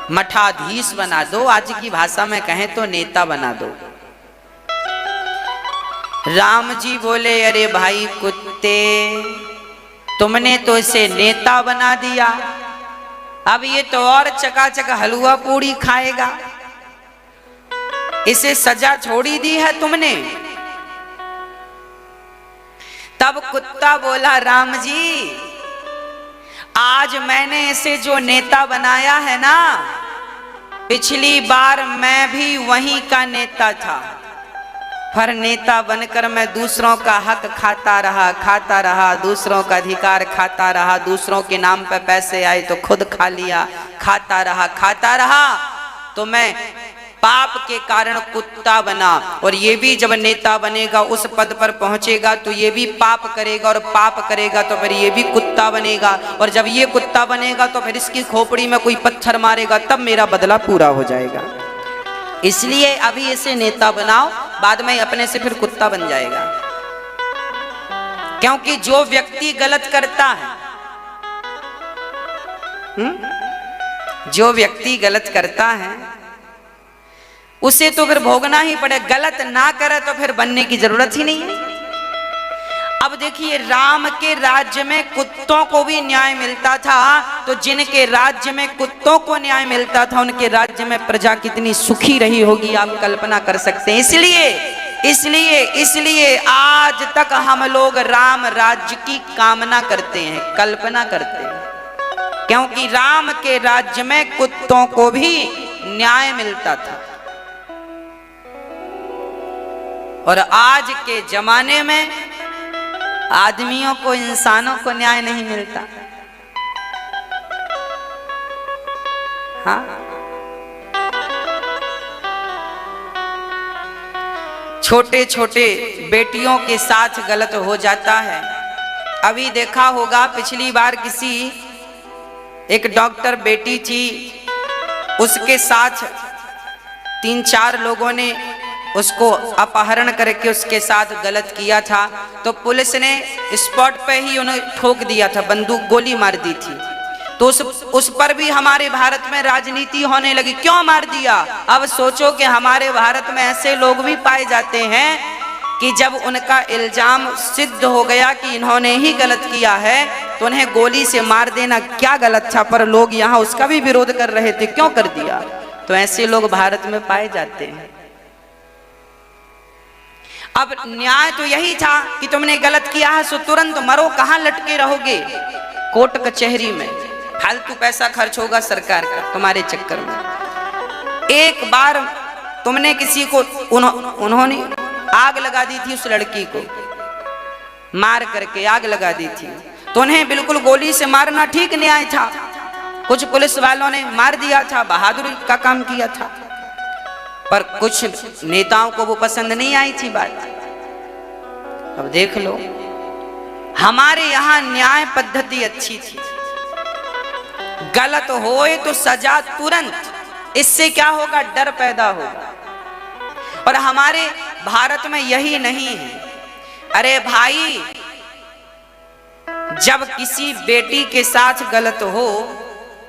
मठाधीश बना दो, आज की भाषा में कहें तो नेता बना दो। राम जी बोले, अरे भाई कुत्ते, तुमने तो इसे नेता बना दिया, अब ये तो और चकाचक हलवा पूड़ी खाएगा, इसे सजा छोड़ी दी है तुमने। तब कुत्ता बोला, राम जी, आज मैंने इसे जो नेता बनाया है ना, पिछली बार मैं भी वहीं का नेता था, पर नेता बनकर मैं दूसरों का हक खाता रहा, दूसरों का अधिकार खाता रहा, दूसरों के नाम पे पैसे आए तो खुद खा लिया, खाता रहा, तो मैं पाप के कारण कुत्ता बना। और ये भी जब नेता बनेगा, उस पद पर पहुंचेगा तो ये भी पाप करेगा, और पाप करेगा तो फिर ये भी कुत्ता बनेगा, और जब ये कुत्ता बनेगा तो फिर इसकी खोपड़ी में कोई पत्थर मारेगा, तब मेरा बदला पूरा हो जाएगा। इसलिए अभी इसे नेता बनाओ, बाद में अपने से फिर कुत्ता बन जाएगा। क्योंकि जो व्यक्ति गलत करता है, जो व्यक्ति गलत करता है उसे तो फिर भोगना ही पड़े, गलत ना करे तो फिर बनने की जरूरत ही नहीं है। अब देखिए, राम के राज्य में कुत्तों को भी न्याय मिलता था, तो जिनके राज्य में कुत्तों को न्याय मिलता था, उनके राज्य में प्रजा कितनी सुखी रही होगी, आप कल्पना कर सकते हैं। इसलिए आज तक हम लोग राम राज्य की कामना करते हैं, कल्पना करते हैं, क्योंकि राम के राज्य में कुत्तों को भी न्याय मिलता था। और आज के जमाने में आदमियों को, इंसानों को न्याय नहीं मिलता। हाँ, छोटे छोटे बेटियों के साथ गलत हो जाता है। अभी देखा होगा, पिछली बार किसी एक डॉक्टर बेटी थी, उसके साथ 3-4 लोगों ने उसको अपहरण करके उसके साथ गलत किया था, तो पुलिस ने स्पॉट पे ही उन्हें ठोक दिया था, बंदूक गोली मार दी थी। तो उस पर भी हमारे भारत में राजनीति होने लगी, क्यों मार दिया। अब सोचो कि हमारे भारत में ऐसे लोग भी पाए जाते हैं कि जब उनका इल्जाम सिद्ध हो गया कि इन्होंने ही गलत किया है, तो उन्हें गोली से मार देना क्या गलत था, पर लोग यहाँ उसका भी विरोध कर रहे थे, क्यों कर दिया। तो ऐसे लोग भारत में पाए जाते हैं। अब न्याय तो यही था कि तुमने गलत किया है सो तुरंत मरो, कहां लटके रहोगे कोर्ट कचहरी में, फालतू पैसा खर्च होगा सरकार का तुम्हारे चक्कर में। एक बार तुमने किसी को, उन्होंने आग लगा दी थी, उस लड़की को मार करके आग लगा दी थी, तो उन्हें बिल्कुल गोली से मारना ठीक न्याय था। कुछ पुलिस वालों ने मार दिया था, बहादुरी का काम किया था, पर कुछ नेताओं को वो पसंद नहीं आई थी बात। अब देख लो, हमारे यहाँ न्याय पद्धति अच्छी थी, गलत होए तो सजा तुरंत, इससे क्या होगा, डर पैदा होगा। और हमारे भारत में यही नहीं है। अरे भाई, जब किसी बेटी के साथ गलत हो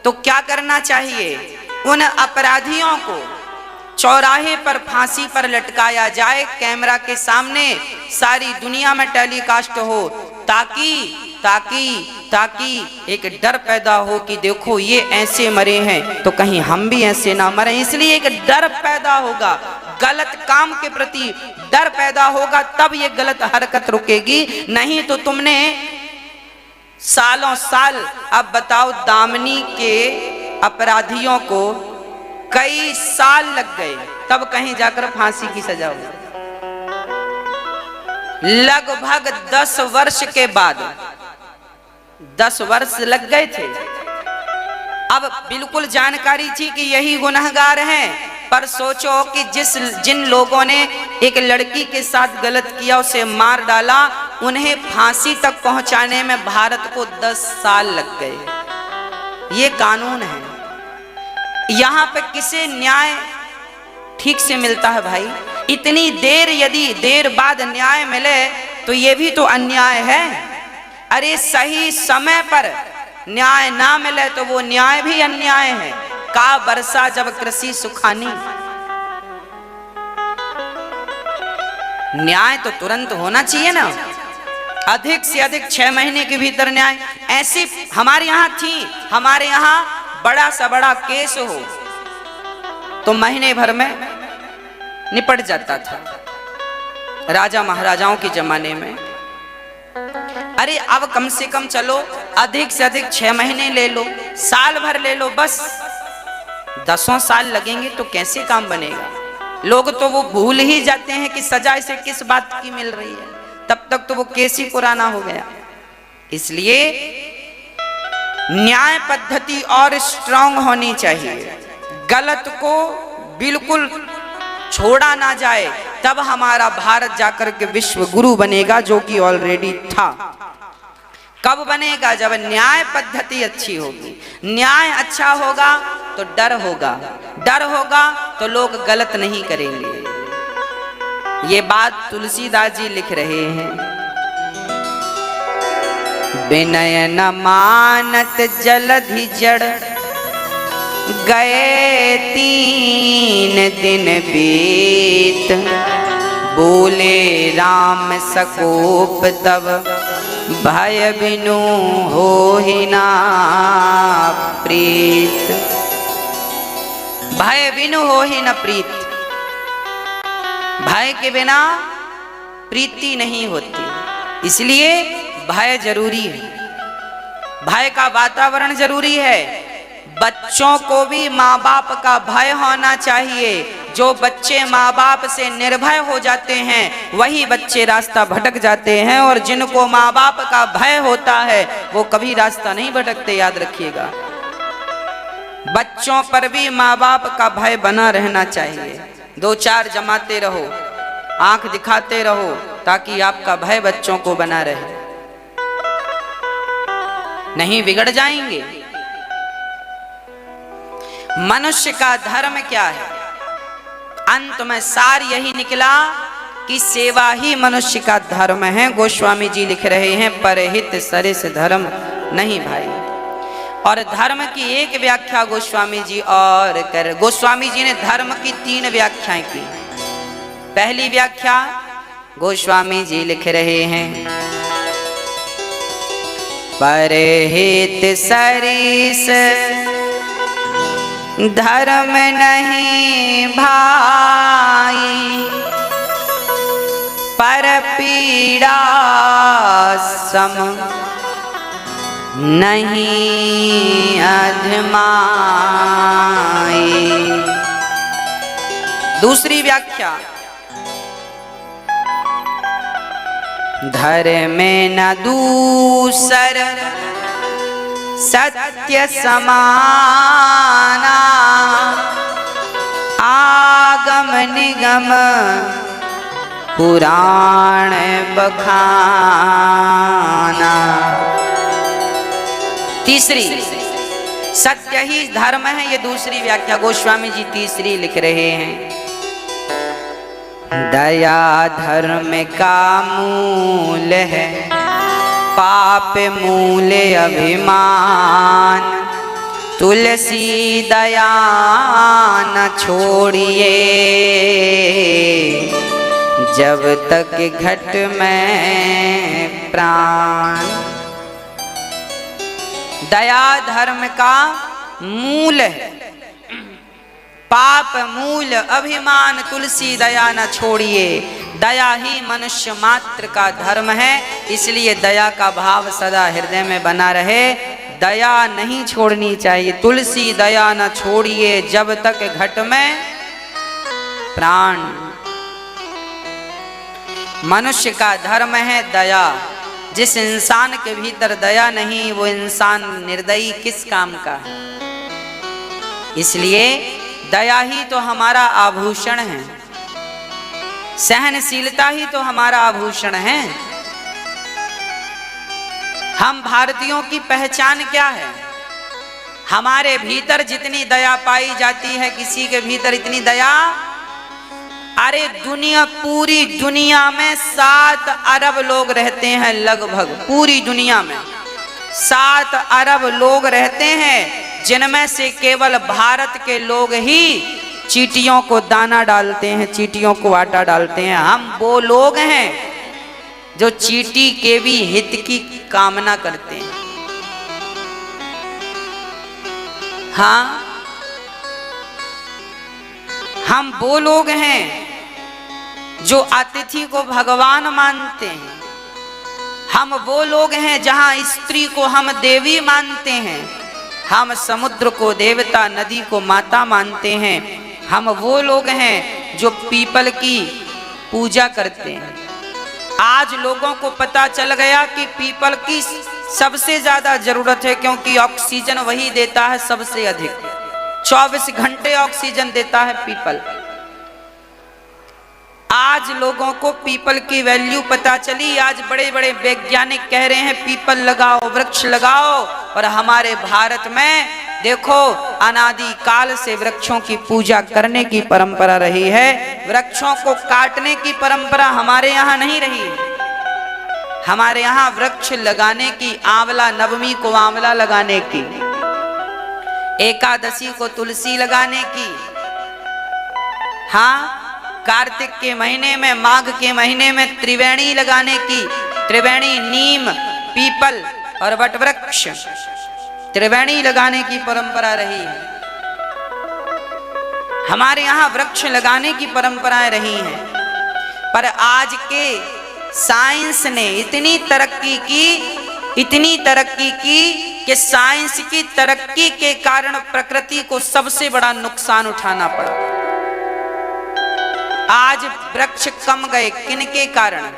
तो क्या करना चाहिए, उन अपराधियों को चौराहे पर फांसी पर लटकाया जाए, कैमरा के सामने सारी दुनिया में टेलीकास्ट हो, ताकि एक डर पैदा हो कि देखो ये ऐसे मरे हैं तो कहीं हम भी ऐसे ना मरें। इसलिए एक डर पैदा होगा, गलत काम के प्रति डर पैदा होगा, तब ये गलत हरकत रुकेगी। नहीं तो तुमने सालों साल, अब बताओ, दामिनी के अपराधियों को कई साल लग गए, तब कहीं जाकर फांसी की सजा हुई। लगभग 10 वर्ष के बाद, 10 वर्ष लग गए थे। अब बिल्कुल जानकारी थी कि यही गुनहगार हैं, पर सोचो कि जिन लोगों ने एक लड़की के साथ गलत किया, उसे मार डाला, उन्हें फांसी तक पहुंचाने में भारत को 10 साल लग गए। ये कानून है। यहाँ पे किसे न्याय ठीक से मिलता है भाई? इतनी देर, यदि देर बाद न्याय मिले तो ये भी तो अन्याय है। अरे सही समय पर न्याय ना मिले तो वो न्याय भी अन्याय है। का वर्षा जब कृषि सुखानी। न्याय तो तुरंत होना चाहिए ना, अधिक से अधिक 6 महीने के भीतर न्याय। ऐसी हमारे यहाँ थी, हमारे यहाँ बड़ा सा बड़ा केस हो तो महीने भर में निपट जाता था राजा महाराजाओं के जमाने में। अरे अब कम से कम चलो अधिक से अधिक 6 महीने ले लो, साल भर ले लो, बस 10 साल लगेंगे तो कैसे काम बनेगा। लोग तो वो भूल ही जाते हैं कि सजा इसे किस बात की मिल रही है, तब तक तो वो केस ही पुराना हो गया। इसलिए न्याय पद्धति और स्ट्रांग होनी चाहिए, गलत को बिल्कुल छोड़ा ना जाए, तब हमारा भारत जाकर के विश्व गुरु बनेगा, जो कि ऑलरेडी था। कब बनेगा? जब न्याय पद्धति अच्छी होगी। न्याय अच्छा होगा तो डर होगा, डर होगा तो लोग गलत नहीं करेंगे। ये बात तुलसीदास जी लिख रहे हैं। विनय न मानत जलधि जड़, गए 3 दिन बीत, बोले राम सकोप तब, भय बिनु होहि ना प्रीत। भय बिनु होहि न प्रीत, भय के बिना प्रीति नहीं होती, इसलिए भय जरूरी है, भय का वातावरण जरूरी है। बच्चों को भी माँ बाप का भय होना चाहिए। जो बच्चे माँ बाप से निर्भय हो जाते हैं वही बच्चे रास्ता भटक जाते हैं, और जिनको माँ बाप का भय होता है वो कभी रास्ता नहीं भटकते, याद रखिएगा। बच्चों पर भी माँ बाप का भय बना रहना चाहिए। 2-4 जमाते रहो, आंख दिखाते रहो, ताकि आपका भय बच्चों को बना रहे, नहीं बिगड़ जाएंगे। मनुष्य का धर्म क्या है? अंत में सार यही निकला कि सेवा ही मनुष्य का धर्म है। गोस्वामी जी लिख रहे हैं, परहित सरिस धर्म नहीं भाई। और धर्म की एक व्याख्या गोस्वामी जी और कर, गोस्वामी जी ने धर्म की 3 व्याख्याएं की। पहली व्याख्या गोस्वामी जी लिख रहे हैं, परहित सरिस धर्म नहीं भाई, पर पीड़ा सम नहीं अधमाई। दूसरी व्याख्या, धर्म न दूसर सत्य समाना, आगम निगम पुराण बखाना। तीसरी, सत्य ही धर्म है, ये दूसरी व्याख्या गोस्वामी जी तीसरी लिख रहे हैं। दया धर्म का मूल है, पाप मूल अभिमान, तुलसी दया न छोड़िए, जब तक घट में प्राण। दया धर्म का मूल है, पाप मूल अभिमान, तुलसी दया न छोड़िए। दया ही मनुष्य मात्र का धर्म है, इसलिए दया का भाव सदा हृदय में बना रहे। दया नहीं छोड़नी चाहिए, तुलसी दया न छोड़िए, जब तक घट में प्राण। मनुष्य का धर्म है दया। जिस इंसान के भीतर दया नहीं, वो इंसान निर्दयी किस काम का है। इसलिए दया ही तो हमारा आभूषण है, सहनशीलता ही तो हमारा आभूषण है। हम भारतीयों की पहचान क्या है? हमारे भीतर जितनी दया पाई जाती है, किसी के भीतर इतनी दया, अरे दुनिया, पूरी दुनिया में 7 अरब लोग रहते हैं, लगभग पूरी दुनिया में 7 अरब लोग रहते हैं। जिनमें से केवल भारत के लोग ही चींटियों को दाना डालते हैं, चींटियों को आटा डालते हैं। हम वो लोग हैं जो चींटी के भी हित की कामना करते हैं। हाँ, हम वो लोग हैं जो अतिथि को भगवान मानते हैं। हम वो लोग हैं जहां स्त्री को हम देवी मानते हैं। हम समुद्र को देवता, नदी को माता मानते हैं। हम वो लोग हैं जो पीपल की पूजा करते हैं। आज लोगों को पता चल गया कि पीपल की सबसे ज्यादा जरूरत है, क्योंकि ऑक्सीजन वही देता है सबसे अधिक। 24 घंटे ऑक्सीजन देता है पीपल। आज लोगों को पीपल की वैल्यू पता चली। आज बड़े बड़े वैज्ञानिक कह रहे हैं पीपल लगाओ, वृक्ष लगाओ। और हमारे भारत में देखो, अनादि काल से वृक्षों की पूजा करने की परंपरा रही है। वृक्षों को काटने की परंपरा हमारे यहाँ नहीं रही। हमारे यहाँ वृक्ष लगाने की, आंवला नवमी को आंवला लगाने की, एकादशी को तुलसी लगाने की, हाँ, कार्तिक के महीने में, माघ के महीने में त्रिवेणी लगाने की, त्रिवेणी नीम, पीपल और वटवृक्ष, त्रिवेणी लगाने की परंपरा रही है। हमारे यहाँ वृक्ष लगाने की परंपराएं रही हैं। पर आज के साइंस ने इतनी तरक्की की कि साइंस की तरक्की के कारण प्रकृति को सबसे बड़ा नुकसान उठाना पड़ा। आज वृक्ष कम गए, किनके कारण?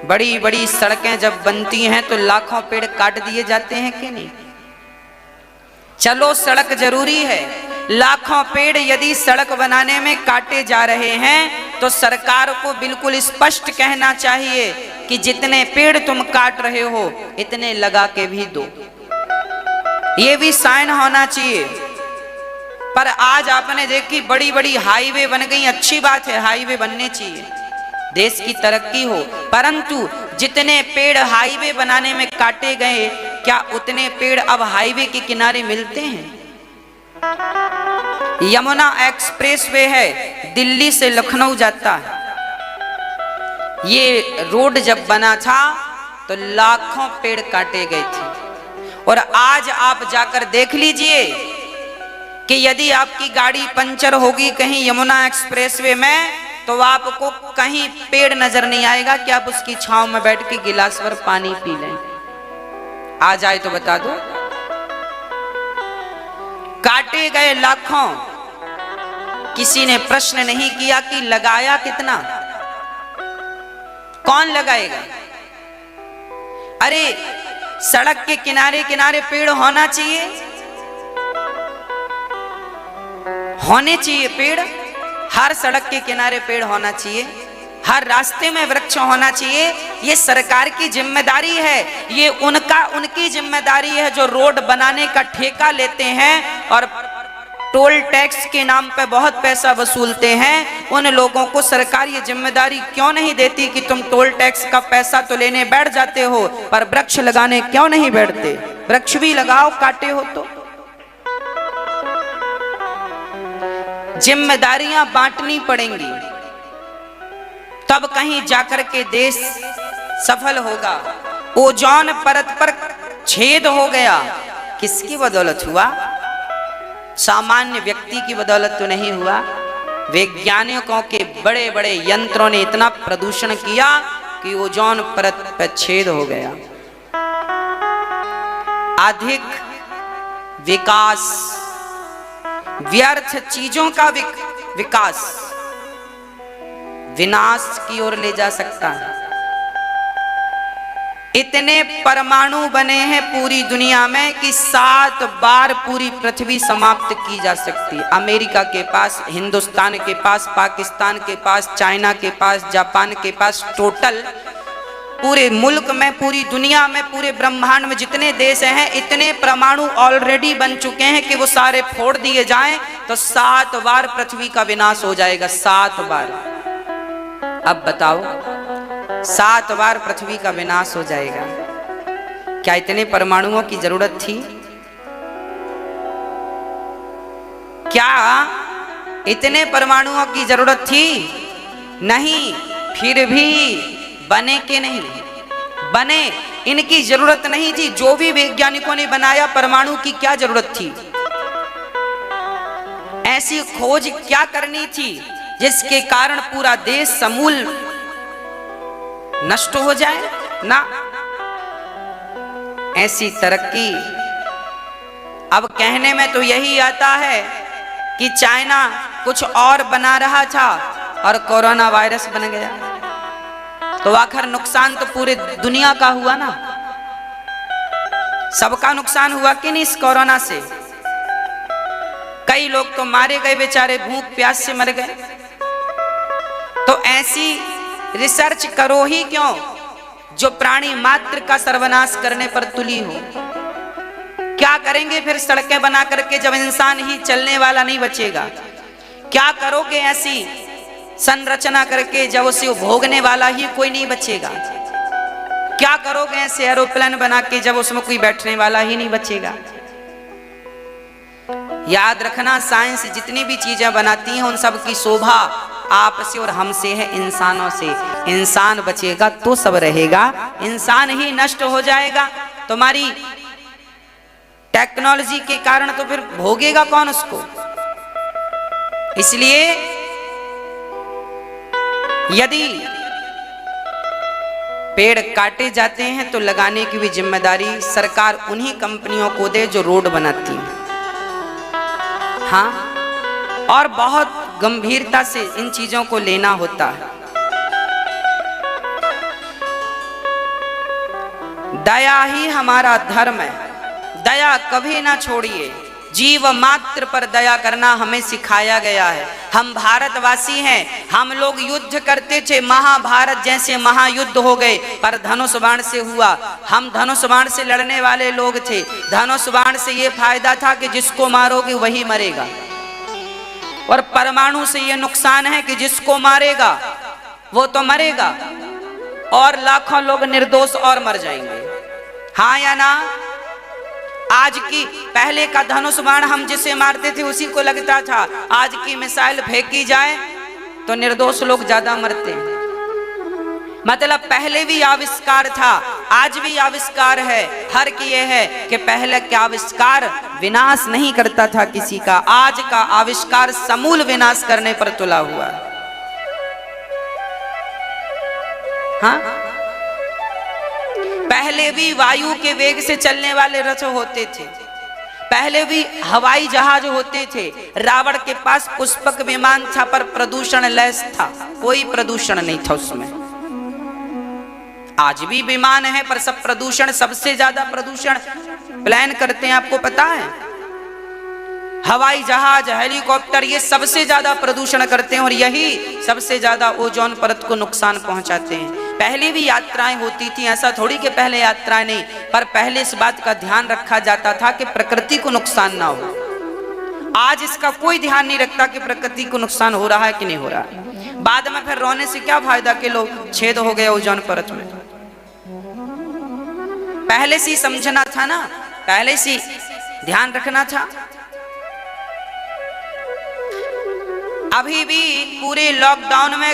बड़ी बड़ी सड़कें जब बनती हैं तो लाखों पेड़ काट दिए जाते हैं कि नहीं? चलो सड़क जरूरी है, लाखों पेड़ यदि सड़क बनाने में काटे जा रहे हैं तो सरकार को बिल्कुल स्पष्ट कहना चाहिए कि जितने पेड़ तुम काट रहे हो इतने लगा के भी दो। ये भी साइन होना चाहिए। पर आज आपने देखी बड़ी बड़ी हाईवे बन गई, अच्छी बात है, हाईवे बनने चाहिए, देश की तरक्की हो। परंतु जितने पेड़ हाईवे बनाने में काटे गए, क्या उतने पेड़ अब हाईवे के किनारे मिलते हैं? यमुना एक्सप्रेसवे है, दिल्ली से लखनऊ जाता है। ये रोड जब बना था तो लाखों पेड़ काटे गए थे। और आज आप जाकर देख लीजिए कि यदि आपकी गाड़ी पंचर होगी कहीं यमुना एक्सप्रेसवे में तो आपको कहीं पेड़ नजर नहीं आएगा कि आप उसकी छांव में बैठ के गिलास भर पानी पी लें। आ जाए तो बता दो। काटे गए लाखों, किसी ने प्रश्न नहीं किया कि लगाया कितना, कौन लगाएगा? अरे सड़क के किनारे किनारे पेड़ होना चाहिए, होने चाहिए पेड़। हर सड़क के किनारे पेड़ होना चाहिए, हर रास्ते में वृक्ष होना चाहिए। ये सरकार की जिम्मेदारी है, ये उनकी जिम्मेदारी है जो रोड बनाने का ठेका लेते हैं और टोल टैक्स के नाम पे बहुत पैसा वसूलते हैं। उन लोगों को सरकार ये जिम्मेदारी क्यों नहीं देती कि तुम टोल टैक्स का पैसा तो लेने बैठ जाते हो पर वृक्ष लगाने क्यों नहीं बैठते? वृक्ष भी लगाओ, काटे हो तो। जिम्मेदारियां बांटनी पड़ेंगी, तब कहीं जाकर के देश सफल होगा। ओजोन परत पर छेद हो गया, किसकी बदौलत हुआ? सामान्य व्यक्ति की बदौलत तो नहीं हुआ। वैज्ञानिकों के बड़े बड़े यंत्रों ने इतना प्रदूषण किया कि ओजोन परत पर छेद हो गया। अधिक विकास, व्यर्थ चीजों का विकास विनाश की ओर ले जा सकता है। इतने परमाणु बने हैं पूरी दुनिया में कि 7 बार पूरी पृथ्वी समाप्त की जा सकती है। अमेरिका के पास, हिंदुस्तान के पास, पाकिस्तान के पास, चाइना के पास, जापान के पास, टोटल पूरे मुल्क में, पूरी दुनिया में, पूरे ब्रह्मांड में जितने देश हैं इतने परमाणु ऑलरेडी बन चुके हैं कि वो सारे फोड़ दिए जाएं तो 7 बार पृथ्वी का विनाश हो जाएगा। 7 बार। अब बताओ, 7 बार पृथ्वी का विनाश हो जाएगा। क्या इतने परमाणुओं की जरूरत थी? क्या इतने परमाणुओं की जरूरत थी? नहीं। फिर भी बने कि नहीं बने? इनकी जरूरत नहीं थी। जो भी वैज्ञानिकों ने बनाया, परमाणु की क्या जरूरत थी? ऐसी खोज क्या करनी थी जिसके कारण पूरा देश समूल नष्ट हो जाए? ना, ऐसी तरक्की। अब कहने में तो यही आता है कि चाइना कुछ और बना रहा था और कोरोना वायरस बन गया, तो आखिर नुकसान तो पूरे दुनिया का हुआ ना। सबका नुकसान हुआ कि नहीं इस कोरोना से? कई लोग तो मारे गए बेचारे, भूख प्यास से मर गए। तो ऐसी रिसर्च करो ही क्यों जो प्राणी मात्र का सर्वनाश करने पर तुली हो। क्या करेंगे फिर सड़कें बना करके जब इंसान ही चलने वाला नहीं बचेगा? क्या करोगे ऐसी संरचना करके जब उसे भोगने वाला ही कोई नहीं बचेगा? क्या करोगे ऐसे एरोप्लेन बना के जब उसमें कोई बैठने वाला ही नहीं बचेगा? याद रखना, साइंस जितनी भी चीजें बनाती हैं उन सब की शोभा आपसे और हमसे है, इंसानों से। इंसान बचेगा तो सब रहेगा, इंसान ही नष्ट हो जाएगा। तुम्हारी टेक्नोलॉजी के कारण तो फिर भोगेगा कौन उसको? इसलिए यदि पेड़ काटे जाते हैं तो लगाने की भी जिम्मेदारी सरकार उन्हीं कंपनियों को दे जो रोड बनाती है। हाँ, और बहुत गंभीरता से इन चीजों को लेना होता है। दया ही हमारा धर्म है, दया कभी ना छोड़िए। जीव मात्र पर दया करना हमें सिखाया गया है। हम भारतवासी हैं, हम लोग युद्ध करते थे, महाभारत जैसे महायुद्ध हो गए, पर धनुष बाण से हुआ। हम धनुष बाण से लड़ने वाले लोग थे। धनुष बाण से ये फायदा था कि जिसको मारोगे वही मरेगा, और परमाणु से ये नुकसान है कि जिसको मारेगा वो तो मरेगा और लाखों लोग निर्दोष और मर जाएंगे। हाँ या ना? आज की पहले का धनुष बाण हम जिसे मारते थे उसी को लगता था। आज की मिसाइल फेंकी जाए तो निर्दोष लोग ज्यादा मरते हैं। मतलब पहले भी आविष्कार था, आज भी आविष्कार है। फर्क ये है कि पहले का आविष्कार विनाश नहीं करता था किसी का, आज का आविष्कार समूल विनाश करने पर तुला हुआ है। हाँ, पहले भी वायु के वेग से चलने वाले रथ होते थे, पहले भी हवाई जहाज होते थे। रावण के पास पुष्पक विमान था पर प्रदूषण लेस था, कोई प्रदूषण नहीं था उसमें। आज भी विमान है पर सब प्रदूषण, सबसे ज्यादा प्रदूषण प्लान करते हैं, आपको पता है? हवाई जहाज, हेलीकॉप्टर, ये सबसे ज्यादा प्रदूषण करते हैं और यही सबसे ज्यादा ओजोन परत को नुकसान पहुंचाते हैं। पहले भी यात्राएं होती थी, ऐसा थोड़ी कि पहले यात्राएं नहीं, पर पहले इस बात का ध्यान रखा जाता था कि प्रकृति को नुकसान ना हो। आज इसका कोई ध्यान नहीं रखता कि प्रकृति को नुकसान हो रहा है कि नहीं हो रहा है। बाद में फिर रोने से क्या फायदा कि लोग छेद हो गए ओजोन परत में। पहले से समझना था ना, पहले से ध्यान रखना था। अभी भी पूरे लॉकडाउन में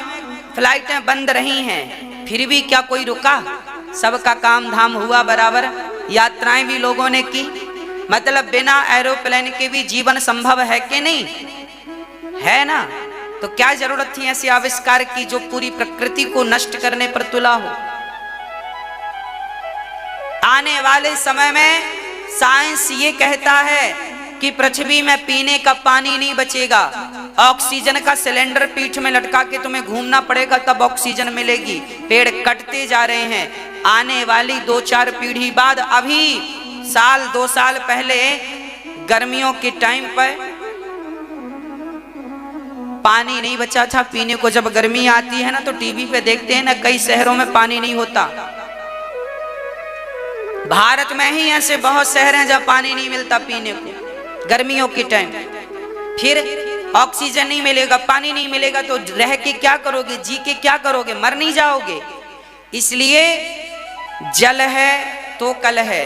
फ्लाइटें बंद रही हैं, फिर भी क्या कोई रुका? सबका काम धाम हुआ बराबर, यात्राएं भी लोगों ने की। मतलब बिना एरोप्लेन के भी जीवन संभव है कि नहीं है ना? तो क्या जरूरत थी ऐसे आविष्कार की जो पूरी प्रकृति को नष्ट करने पर तुला हो? आने वाले समय में साइंस ये कहता है कि पृथ्वी में पीने का पानी नहीं बचेगा, ऑक्सीजन का सिलेंडर पीठ में लटका के तुम्हें घूमना पड़ेगा तब ऑक्सीजन मिलेगी। पेड़ कटते जा रहे हैं। आने वाली 2-4 पीढ़ी बाद, अभी साल 2 साल पहले गर्मियों के टाइम पर पानी नहीं बचा था पीने को। जब गर्मी आती है ना तो टीवी पे देखते हैं ना, कई शहरों में पानी नहीं होता। भारत में ही ऐसे बहुत शहर हैं जहाँ पानी नहीं मिलता पीने को गर्मियों के टाइम। फिर ऑक्सीजन नहीं मिलेगा, पानी नहीं मिलेगा तो रह के क्या करोगे, जी के क्या करोगे? मर नहीं जाओगे? इसलिए जल है तो कल है,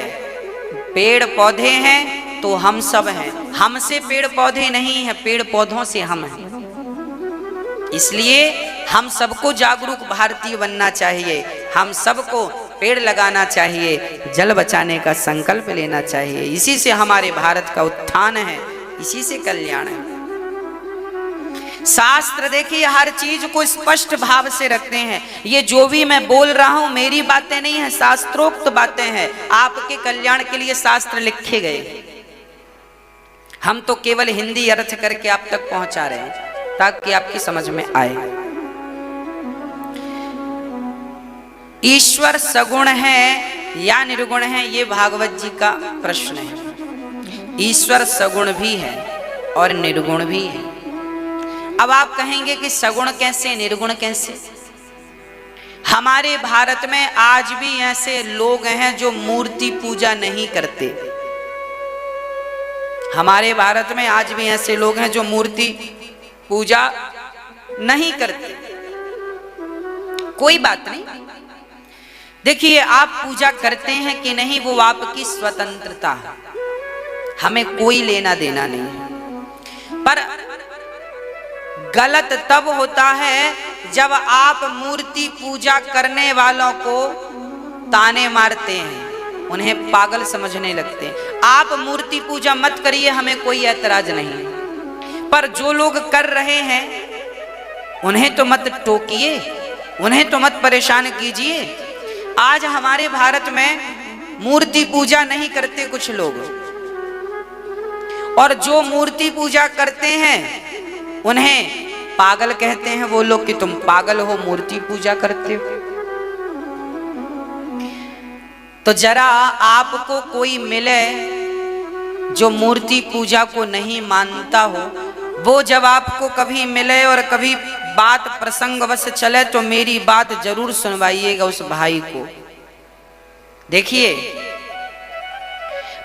पेड़ पौधे हैं तो हम सब हैं। हमसे पेड़ पौधे नहीं हैं, पेड़ पौधों से हम हैं। इसलिए हम सबको जागरूक भारतीय बनना चाहिए, हम सबको पेड़ लगाना चाहिए, जल बचाने का संकल्प लेना चाहिए। इसी से हमारे भारत का उत्थान है, इसी से कल्याण है। शास्त्र देखिए हर चीज को स्पष्ट भाव से रखते हैं। ये जो भी मैं बोल रहा हूं मेरी बातें नहीं है, शास्त्रोक्त बातें हैं। आपके कल्याण के लिए शास्त्र लिखे गए, हम तो केवल हिंदी अर्थ करके आप तक पहुंचा रहे हैं ताकि आपकी समझ में आए। ईश्वर सगुण है या निर्गुण है, ये भागवत जी का प्रश्न है। ईश्वर सगुण भी है और निर्गुण भी है। अब आप कहेंगे कि सगुण कैसे, निर्गुण कैसे? हमारे भारत में आज भी ऐसे लोग हैं जो मूर्ति पूजा नहीं करते। हमारे भारत में आज भी ऐसे लोग हैं जो मूर्ति पूजा नहीं करते। कोई बात नहीं, देखिए आप पूजा करते हैं कि नहीं वो आपकी स्वतंत्रता है, हमें कोई लेना देना नहीं है। पर गलत तब होता है जब आप मूर्ति पूजा करने वालों को ताने मारते हैं, उन्हें पागल समझने लगते हैं। आप मूर्ति पूजा मत करिए, हमें कोई ऐतराज नहीं, पर जो लोग कर रहे हैं उन्हें तो मत टोकिए, उन्हें तो मत परेशान कीजिए। आज हमारे भारत में मूर्ति पूजा नहीं करते कुछ लोग, और जो मूर्ति पूजा करते हैं उन्हें पागल कहते हैं वो लोग कि तुम पागल हो, मूर्ति पूजा करते हो। तो जरा आपको कोई मिले जो मूर्ति पूजा को नहीं मानता हो, वो जब आपको कभी मिले और कभी बात प्रसंगवश चले तो मेरी बात जरूर सुनवाइएगा उस भाई को। देखिए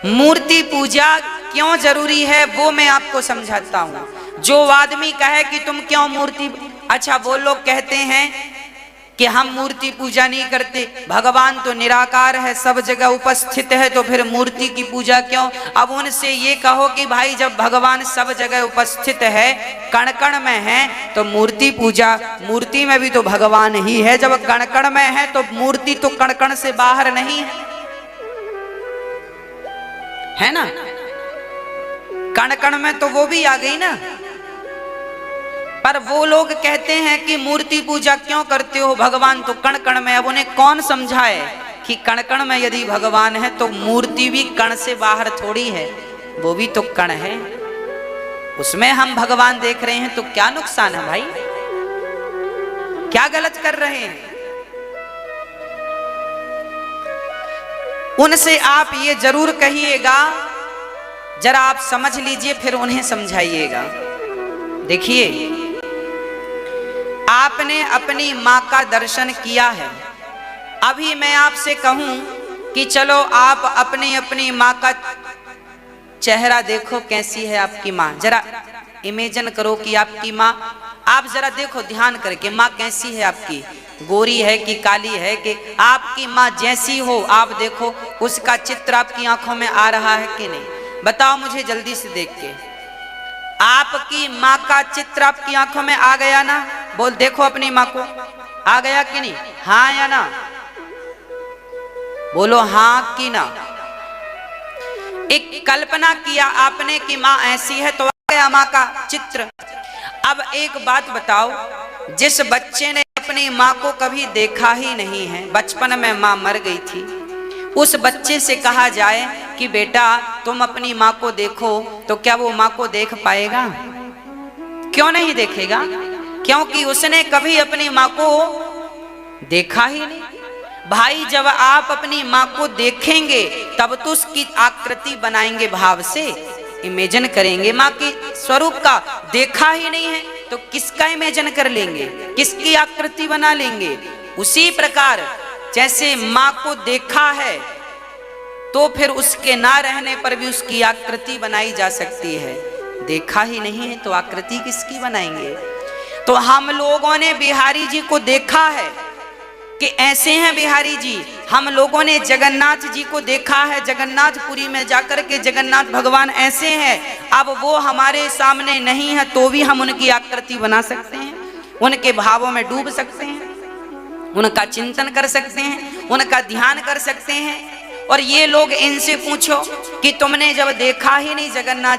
मूर्ति पूजा क्यों जरूरी है वो मैं आपको समझाता हूं। जो आदमी कहे कि तुम क्यों मूर्ति, अच्छा वो लोग कहते हैं कि हम मूर्ति पूजा नहीं करते, भगवान तो निराकार है, सब जगह उपस्थित है, तो फिर मूर्ति की पूजा क्यों? अब उनसे ये कहो कि भाई जब भगवान सब जगह उपस्थित है, कण कण में है, तो मूर्ति पूजा, मूर्ति में भी तो भगवान ही है। जब कण कण में है तो मूर्ति तो कण कण से बाहर नहीं है ना? कण कण में तो वो भी आ गई ना। पर वो लोग कहते हैं कि मूर्ति पूजा क्यों करते हो, भगवान तो कण कण में। अब उन्हें कौन समझाए कि कण कण में यदि भगवान है तो मूर्ति भी कण से बाहर थोड़ी है, वो भी तो कण है, उसमें हम भगवान देख रहे हैं, तो क्या नुकसान है भाई? क्या गलत कर रहे हैं? उनसे आप ये जरूर कहिएगा, जरा आप समझ लीजिए फिर उन्हें समझाइएगा। देखिए आपने अपनी माँ का दर्शन किया है, अभी मैं आपसे कहूं कि चलो आप अपनी अपनी माँ का चेहरा देखो, कैसी है आपकी माँ। जरा इमेजिन करो कि आपकी माँ, आप जरा देखो ध्यान करके, माँ कैसी है आपकी, गोरी है कि काली है, कि आपकी माँ जैसी हो आप देखो, उसका चित्र आपकी आंखों में आ रहा है कि नहीं? बताओ मुझे जल्दी से देख के। आपकी माँ का चित्र आपकी आंखों में आ गया ना? बोल देखो अपनी माँ को, आ गया कि नहीं? हाँ या ना? बोलो हाँ कि ना। एक कल्पना किया आपने कि माँ ऐसी है तो आ गया माँ का चित्र। अब एक बात बताओ, जिस बच्चे ने अपनी माँ को कभी देखा ही नहीं है, बचपन में माँ मर गई थी, उस बच्चे से कहा जाए कि बेटा तुम अपनी माँ को देखो, तो क्या वो माँ को देख पाएगा? क्यों नहीं देखेगा? क्योंकि उसने कभी अपनी माँ को देखा ही नहीं। भाई जब आप अपनी माँ को देखेंगे तब तो उसकी आकृति बनाएंगे, भाव से इमेजिन करेंगे माँ की स्वरूप का। देखा ही नहीं है तो किसका इमेजिन कर लेंगे, किसकी आकृति बना लेंगे? उसी प्रकार जैसे माँ को देखा है तो फिर उसके ना रहने पर भी उसकी आकृति बनाई जा सकती है। देखा ही नहीं है तो आकृति किसकी बनाएंगे? तो हम लोगों ने बिहारी जी को देखा है, कि ऐसे हैं बिहारी जी, हम लोगों ने जगन्नाथ जी को देखा है, जगन्नाथपुरी में जाकर के जगन्नाथ भगवान ऐसे हैं, अब वो हमारे सामने नहीं है तो भी हम उनकी आकृति बना सकते हैं, उनके भावों में डूब सकते हैं, उनका चिंतन कर सकते हैं, उनका ध्यान कर सकते हैं। और ये लोग इनसे पूछो कि तुमने जब देखा ही नहीं जगन्नाथ